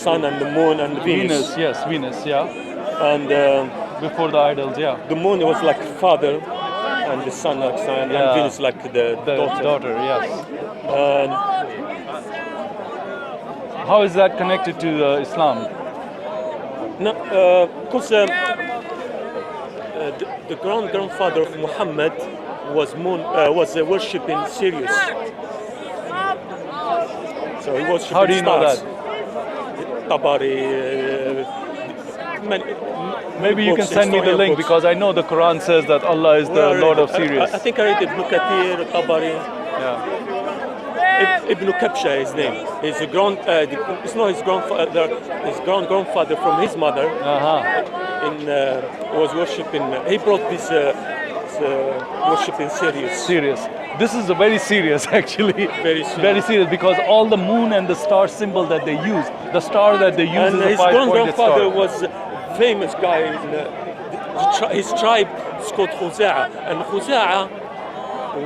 sun and the moon and Venus. Yes, Venus, yeah. And Before the idols, yeah. the moon was like father, and the sun like son, Yeah. and Venus like the daughter. Yes. And How is that connected to Islam? no, because the grandfather of Muhammad was worshipping Sirius. So he was How do you know stars. that? Tabari. Maybe you can send me the link because I know the Quran says that Allah is the Lord of Sirius. I think I read Ibn Kathir, Tabari. Yeah. Ibn Kabsha, his name. His it's not his grandfather. His grandfather from his mother. Was worshipping. He brought this worshipping Sirius. Serious. This is a very serious, actually. Very serious because all the moon and the star symbol that they use, the star that they use And is a his five-pointed grandfather star. was a famous guy. His tribe is called Khuza'a, and Khuza'a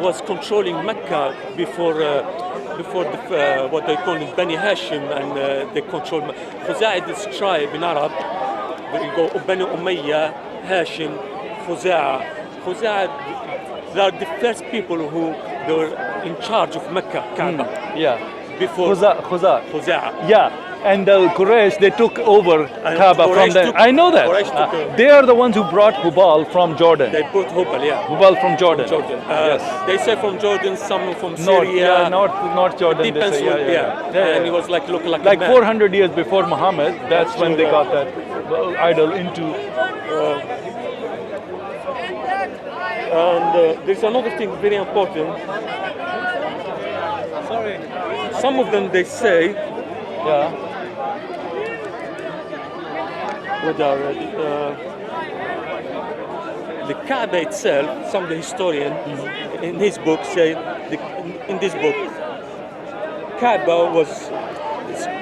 was controlling Mecca before what they call Bani Hashim, and they control Khuza'a. This tribe in Arab, they go Bani Umayyah, Hashim, Khuza'a. They are the first people who they were in charge of Mecca, Kaaba. Yeah. Before Khuza'a. Yeah. And the Quraysh, they took over Kaaba from them. I know that. They are the ones who brought Hubal from Jordan. They brought Hubal, yeah. Hubal from Jordan. Yes. They say from Jordan, some from Syria. North Jordan. It depends they say, yeah. And he was like looking like Like a man. 400 years before Muhammad, that's when they got that idol into. And there's another thing very important. Sorry. Some of them they say Yeah. the Kaaba itself. Some of the historian in his book say in this book, Kaaba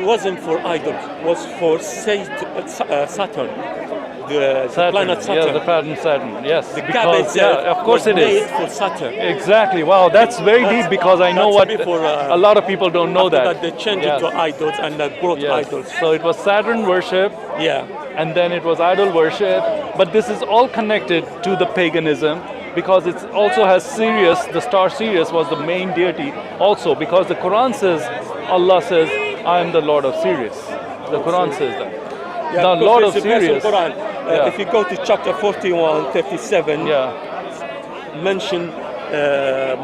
wasn't for idols. Was for Saturn. The planet Saturn. Yeah, the planet Saturn. Yes, The Kaaba itself of course it made is. for Saturn. Exactly. Wow, that's very deep because I know what before, a lot of people don't know After that. they changed it to idols and brought Yes. idols. So it was Saturn worship, Yeah. and then it was idol worship. But this is all connected to the paganism because it also has Sirius. The star Sirius was the main deity also because the Quran says, Allah says, I am the Lord of Sirius. The Quran says that. Yeah, the because Lord of there's a verse in Sirius. Quran. Yeah. If you go to chapter 41, 37, Yeah. mention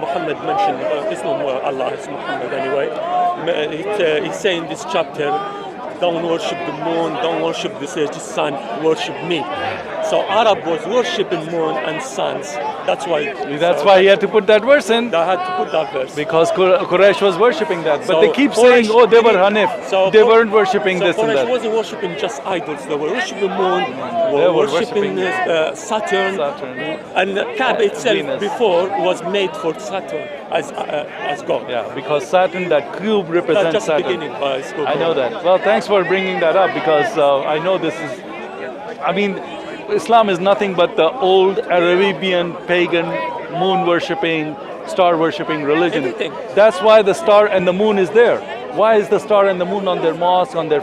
Muhammad mentioned, it's not Allah, it's Muhammad anyway. He's saying in this chapter, don't worship the moon, don't worship the sun, worship me. So Arab was worshipping moon and suns. That's why He had to put that verse in. they had to put that verse. Because Quraysh was worshipping that. But So they keep Quraysh saying, oh, they were didn't- Hanif. so They Qur- weren't worshipping this and Quraysh that. wasn't worshipping just idols. They were worshipping moon, They were worshipping worshipping Saturn, and Kaaba itself Venus. before was made for Saturn as God. Yeah, because Saturn, that cube That's represents just the Saturn. beginning, but it's good. I know that. Well, thanks for bringing that up because I know this is, I mean, Islam is nothing but the old Arabian pagan moon worshipping, star worshipping religion. Everything. That's why the star and the moon is there. Why is the star and the moon on their mosque, on their